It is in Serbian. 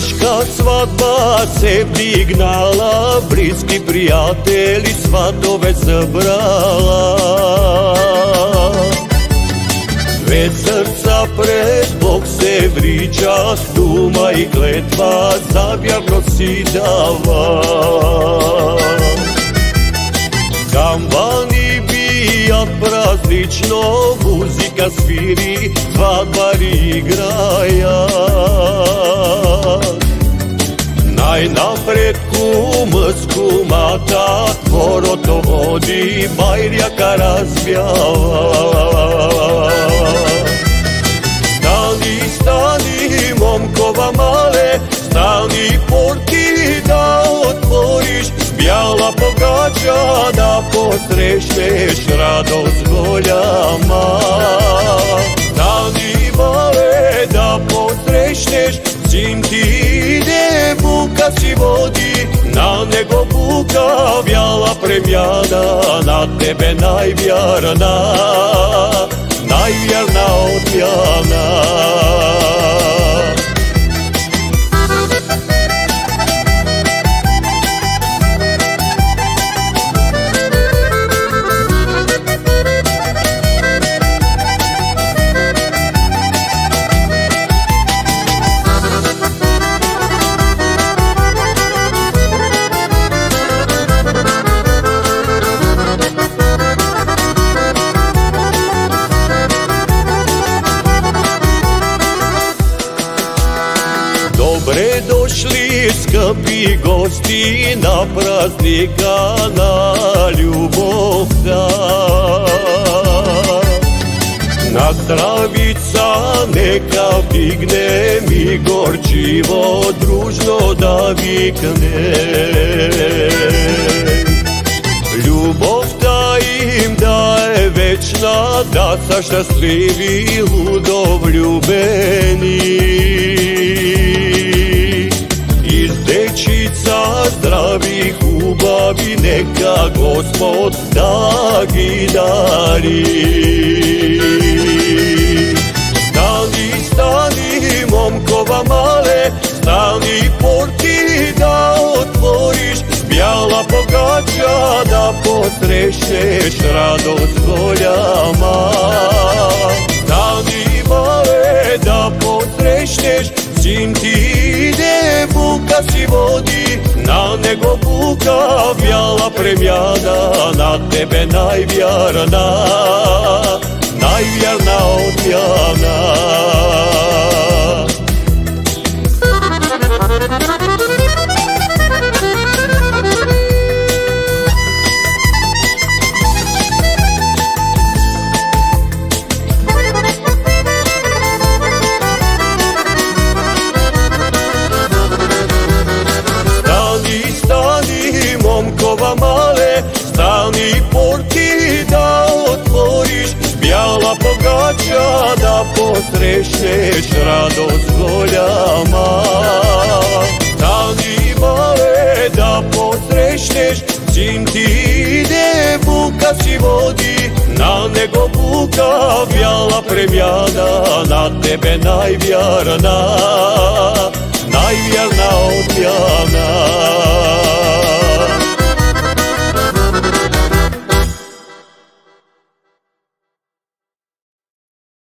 Teška svadba se prignala, bliski prijatelji svatove zabrala. Dve srca pred Bog se vriđa, duma i kletva za vjernost si dava. Kambani bija praznično, muzika sviri, svadbari igraja. Najnapred kumsku mata, tvoroto vodi, bajrjaka razvjava. Stani, stani, momkova male, stani porti da otvoriš, bjala pogađa da posrešneš radost goljama. Stani male da posrešneš, sin ti ide, buka si vodi, na nego buka vjala premjana, na tebe najvjerna, najvjerna odmjana. Dobre došli skrbi gosti na praznika, na ljubov dan. Na travica neka digne, mi gorčivo družno da vikne. Ljubov ta im daje večna, da sa šťastliví ľudov ljubení. Iz dečica zdravih ubavi, neka Gospod da gi dari. Stani, stani, momkova male, stani porti da otvoriš, bjala pogađa da posrešneš radost goljama. Stani male da posrešneš, sin ti ide, buka si vodi, na nego buka vjala premjana, na tebe najvjerna, najvjerna odmjana. Momkova male, stani porti da otvoriš, bjala pogađa da posrešneš radost goljama. Stani male da posrešneš, sin ti ide, buka si vodi, na nego buka vjala premjana, na tebe najvjerna, najvjerna odmjana.